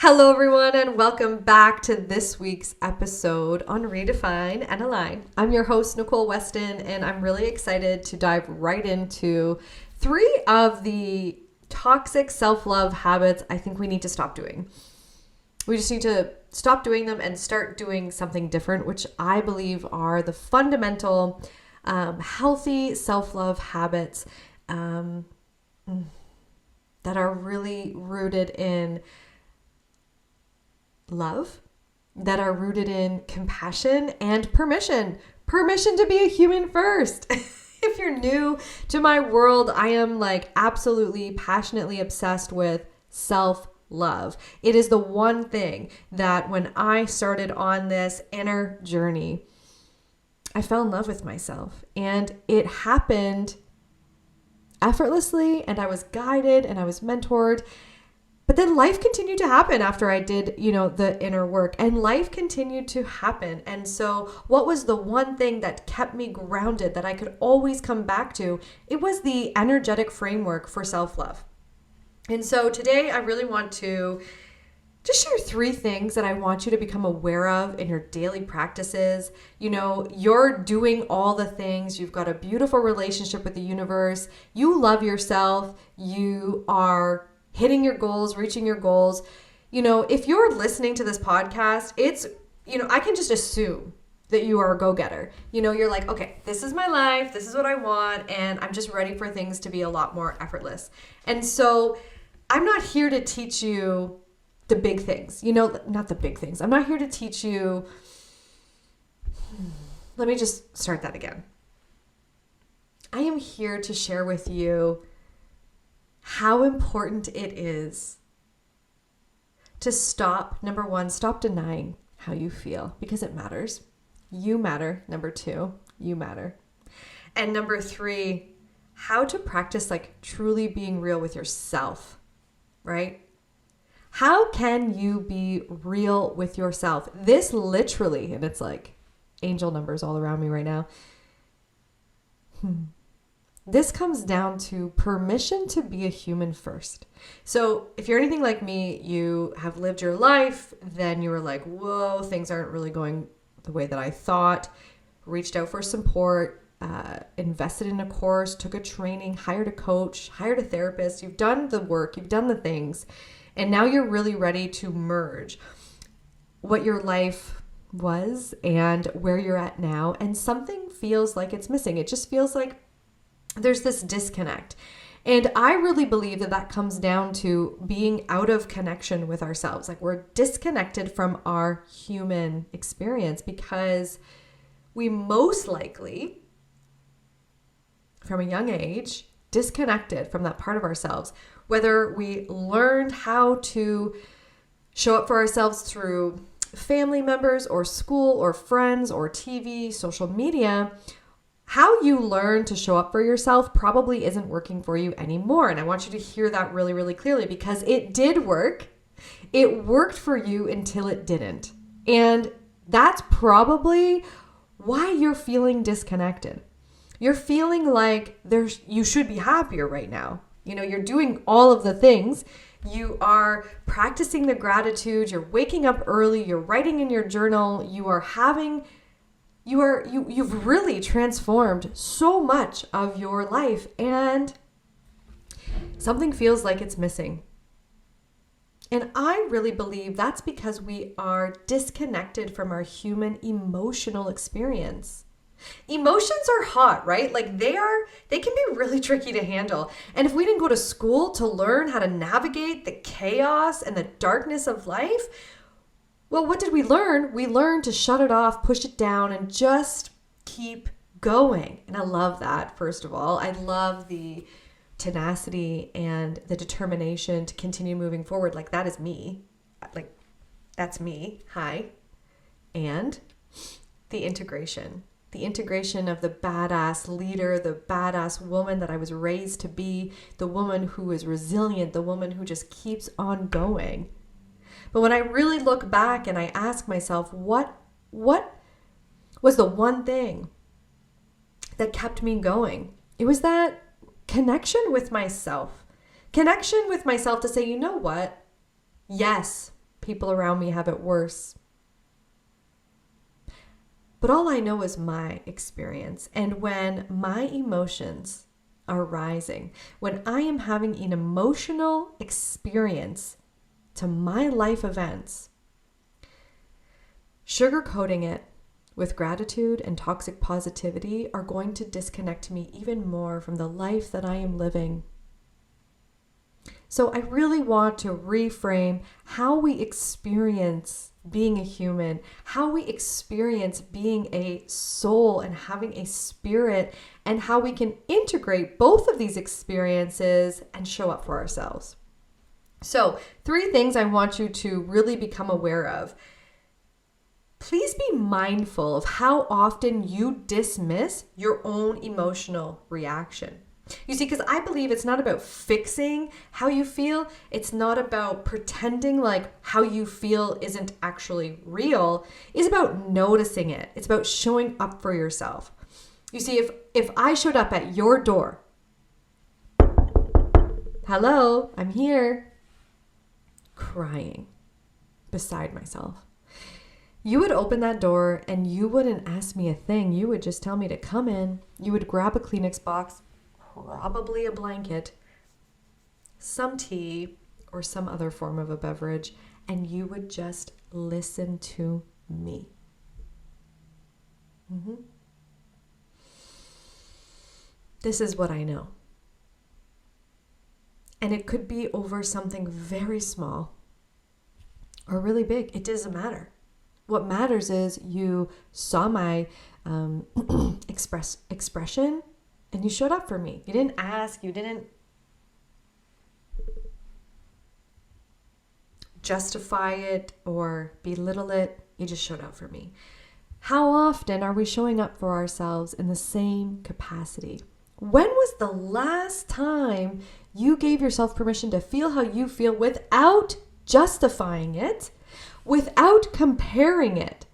Hello, everyone, and welcome back to this week's episode on Redefine and Align. I'm your host, Nicole Weston, and I'm really excited to dive right into 3 of the toxic self-love habits I think we need to stop doing. We just need to stop doing them and start doing something different, which I believe are the fundamental healthy self-love habits that are really rooted in love, that are rooted in compassion and permission. Permission to be a human first. If you're new to my world, I am absolutely passionately obsessed with self-love. It is the one thing that when I started on this inner journey, I fell in love with myself, and it happened effortlessly, and I was guided and I was mentored. But then life continued to happen after I did, the inner work, and life continued to happen. And so what was the one thing that kept me grounded, that I could always come back to? It was the energetic framework for self-love. And so today I really want to just share 3 things that I want you to become aware of in your daily practices. You're doing all the things. You've got a beautiful relationship with the universe. You love yourself. You are hitting your goals, reaching your goals. If you're listening to this podcast, it's, I can just assume that you are a go-getter. You're like, okay, this is my life, this is what I want, and I'm just ready for things to be a lot more effortless. And so I'm not here to teach you the big things, not the big things. I'm not here to teach you, let me just start that again. I am here to share with you how important it is to stop, number 1, stop denying how you feel, because it matters. You matter. Number 2, you matter. And number 3, how to practice truly being real with yourself, right? How can you be real with yourself? This literally, and it's like angel numbers all around me right now. This comes down to permission to be a human first. So if you're anything like me, you have lived your life, then you were like, whoa, things aren't really going the way that I thought, reached out for support, invested in a course, took a training, hired a coach, hired a therapist. You've done the work, you've done the things, and now you're really ready to merge what your life was and where you're at now, and something feels like it's missing. It just feels like there's this disconnect. And I really believe that comes down to being out of connection with ourselves. We're disconnected from our human experience because we most likely, from a young age, disconnected from that part of ourselves. Whether we learned how to show up for ourselves through family members or school or friends or TV, social media, how you learn to show up for yourself probably isn't working for you anymore. And I want you to hear that really, really clearly, because it did work. It worked for you until it didn't. And that's probably why you're feeling disconnected. You're feeling like you should be happier right now. You're doing all of the things. You are practicing the gratitude. You're waking up early. You're writing in your journal. You've really transformed so much of your life, and something feels like it's missing. And I really believe that's because we are disconnected from our human emotional experience. Emotions are hot, right? They can be really tricky to handle. And if we didn't go to school to learn how to navigate the chaos and the darkness of life, well, what did we learn? We learned to shut it off, push it down, and just keep going. And I love that, first of all. I love the tenacity and the determination to continue moving forward. That is me. That's me. Hi. And the integration of the badass leader, the badass woman that I was raised to be, the woman who is resilient, the woman who just keeps on going. But when I really look back and I ask myself, what was the one thing that kept me going? It was that connection with myself. Connection with myself to say, you know what? Yes, people around me have it worse. But all I know is my experience. And when my emotions are rising, when I am having an emotional experience to my life events, sugarcoating it with gratitude and toxic positivity are going to disconnect me even more from the life that I am living. So I really want to reframe how we experience being a human, how we experience being a soul and having a spirit, and how we can integrate both of these experiences and show up for ourselves. So 3 things I want you to really become aware of. Please be mindful of how often you dismiss your own emotional reaction. You see, because I believe it's not about fixing how you feel. It's not about pretending like how you feel isn't actually real. It's about noticing it. It's about showing up for yourself. You see, if I showed up at your door, hello, I'm here, crying beside myself, you would open that door and you wouldn't ask me a thing. You would just tell me to come in. You would grab a Kleenex box, probably a blanket, some tea, or some other form of a beverage, and you would just listen to me. This is what I know. And it could be over something very small or really big. It doesn't matter. What matters is you saw my expression and you showed up for me. You didn't ask, you didn't justify it or belittle it. You just showed up for me. How often are we showing up for ourselves in the same capacity? When was the last time you gave yourself permission to feel how you feel without justifying it, without comparing it?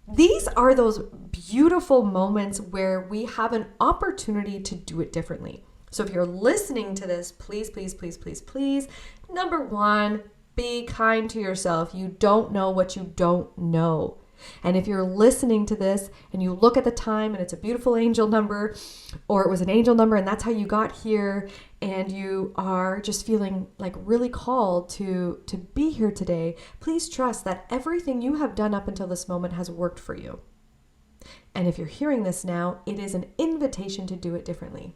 These are those beautiful moments where we have an opportunity to do it differently. So if you're listening to this, please, please, please, please, please, number 1, be kind to yourself. You don't know what you don't know. And if you're listening to this and you look at the time and it's a beautiful angel number, or it was an angel number and that's how you got here, and you are just feeling like really called to be here today, please trust that everything you have done up until this moment has worked for you. And if you're hearing this now, it is an invitation to do it differently.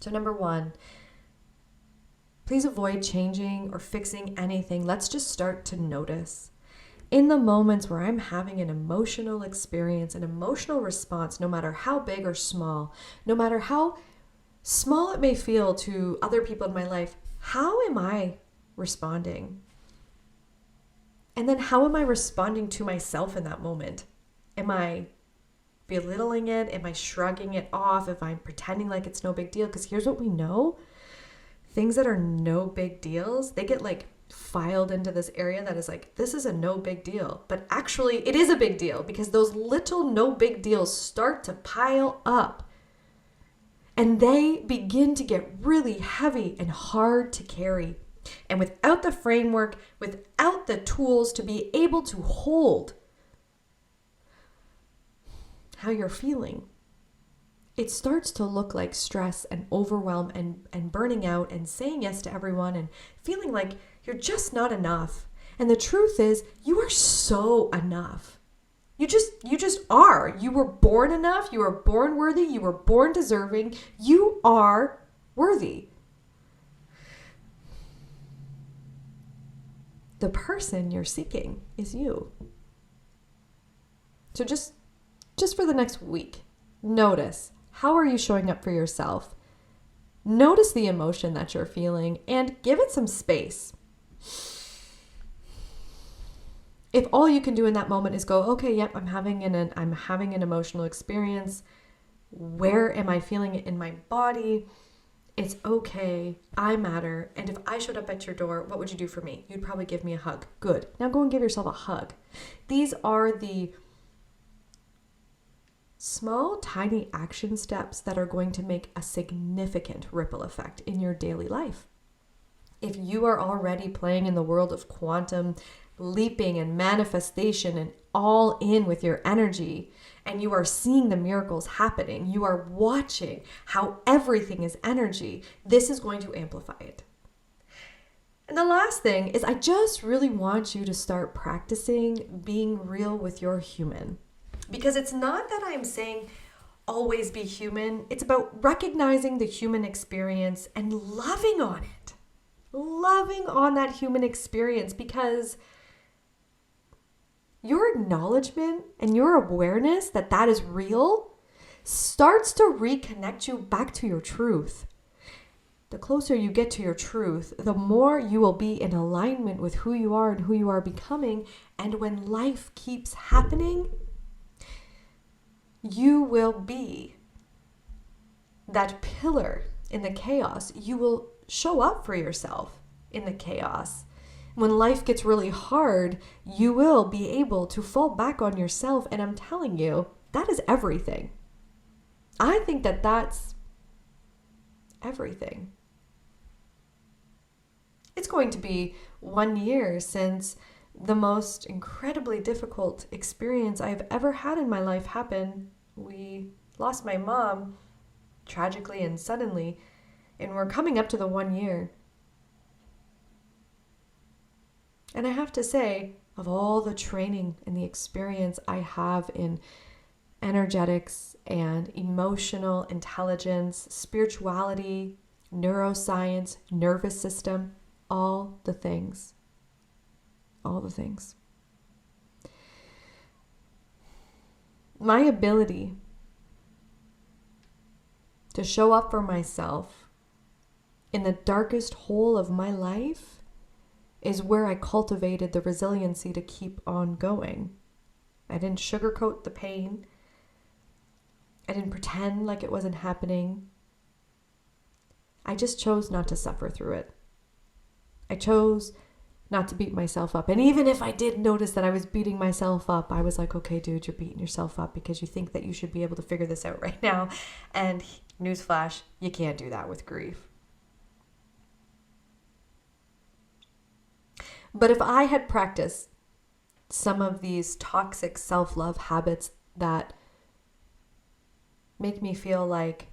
So number 1, please avoid changing or fixing anything. Let's just start to notice. In the moments where I'm having an emotional experience, an emotional response, no matter how big or small, no matter how small it may feel to other people in my life, how am I responding? And then how am I responding to myself in that moment? Am I belittling it? Am I shrugging it off? If I'm pretending like it's no big deal? Because here's what we know. Things that are no big deals, they get like filed into this area that is like, this is a no big deal. But actually it is a big deal, because those little no big deals start to pile up. And they begin to get really heavy and hard to carry. And without the framework, without the tools to be able to hold how you're feeling, it starts to look like stress and overwhelm and burning out and saying yes to everyone and feeling like you're just not enough. And the truth is, you are so enough. You just are. You were born enough. You were born worthy. You were born deserving. You are worthy. The person you're seeking is you. So just for the next week, notice, how are you showing up for yourself? Notice the emotion that you're feeling and give it some space. If all you can do in that moment is go, okay, yep, I'm having an emotional experience. Where am I feeling it in my body? It's okay. I matter. And if I showed up at your door, what would you do for me? You'd probably give me a hug. Good. Now go and give yourself a hug. These are the small, tiny action steps that are going to make a significant ripple effect in your daily life. If you are already playing in the world of quantum leaping and manifestation and all in with your energy, and you are seeing the miracles happening, you are watching how everything is energy, this is going to amplify it. And the last thing is, I just really want you to start practicing being real with your human. Because it's not that I'm saying always be human. It's about recognizing the human experience and loving on it. Loving on that human experience, because your acknowledgement and your awareness that that is real starts to reconnect you back to your truth. The closer you get to your truth, the more you will be in alignment with who you are and who you are becoming. And when life keeps happening, you will be that pillar in the chaos. You will show up for yourself in the chaos. When life gets really hard, you will be able to fall back on yourself. And I'm telling you, that is everything. I think that that's everything. It's going to be 1 year since the most incredibly difficult experience I've ever had in my life happened. We lost my mom tragically and suddenly, and we're coming up to the 1 year. And I have to say, of all the training and the experience I have in energetics and emotional intelligence, spirituality, neuroscience, nervous system, all the things. My ability to show up for myself in the darkest hole of my life is where I cultivated the resiliency to keep on going. I didn't sugarcoat the pain. I didn't pretend like it wasn't happening. I just chose not to suffer through it. I chose not to beat myself up. And even if I did notice that I was beating myself up, I was like, okay, dude, you're beating yourself up because you think that you should be able to figure this out right now. And newsflash, you can't do that with grief. But if I had practiced some of these toxic self-love habits that make me feel like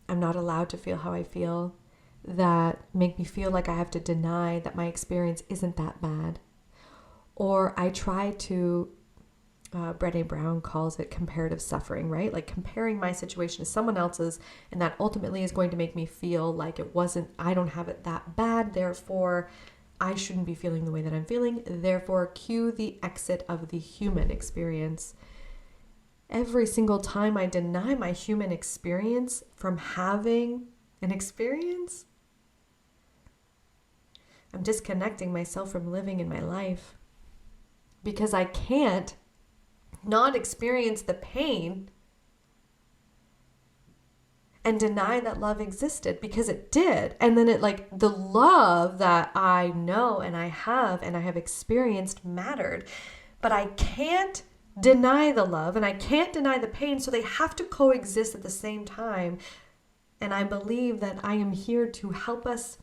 I'm not allowed to feel how I feel, that make me feel like I have to deny that my experience isn't that bad, or I try to, Brené Brown calls it comparative suffering, right? Like comparing my situation to someone else's, and that ultimately is going to make me feel like I don't have it that bad, therefore I shouldn't be feeling the way that I'm feeling, therefore cue the exit of the human experience. Every single time I deny my human experience from having an experience, I'm disconnecting myself from living in my life, because I can't not experience the pain and deny that love existed, because it did. And then the love that I know and I have experienced mattered, but I can't deny the love and I can't deny the pain. So they have to coexist at the same time. And I believe that I am here to help us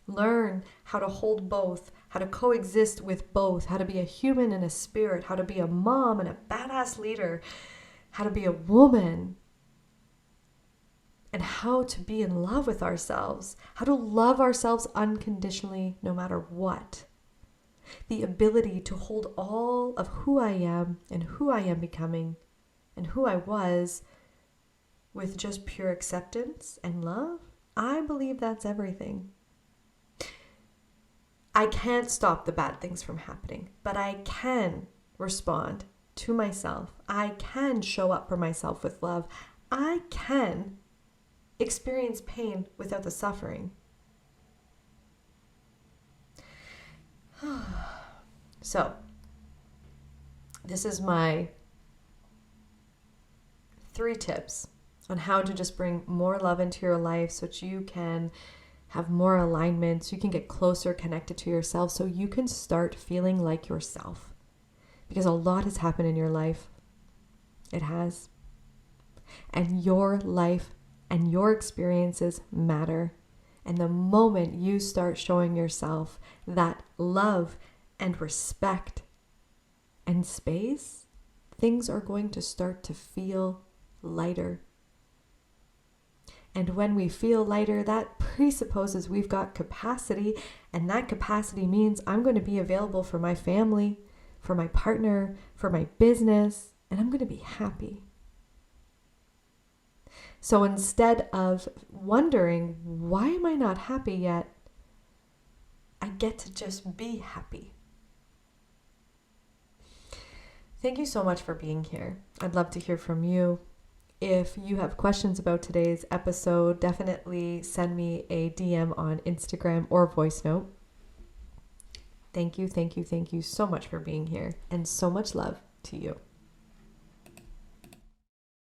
learn how to hold both, how to coexist with both, how to be a human and a spirit, how to be a mom and a badass leader, how to be a woman, and how to be in love with ourselves, how to love ourselves unconditionally no matter what. The ability to hold all of who I am and who I am becoming and who I was with just pure acceptance and love, I believe that's everything. I can't stop the bad things from happening, but I can respond to myself. I can show up for myself with love. I can experience pain without the suffering. So, this is my 3 tips on how to just bring more love into your life so that you can have more alignment, so you can get closer connected to yourself, so you can start feeling like yourself. Because a lot has happened in your life. It has. And your life and your experiences matter. And the moment you start showing yourself that love and respect and space, things are going to start to feel lighter. And when we feel lighter, that presupposes we've got capacity, and that capacity means I'm going to be available for my family, for my partner, for my business, and I'm going to be happy. So instead of wondering, why am I not happy yet? I get to just be happy. Thank you so much for being here. I'd love to hear from you. If you have questions about today's episode, definitely send me a DM on Instagram or voice note. Thank you so much for being here, and so much love to you.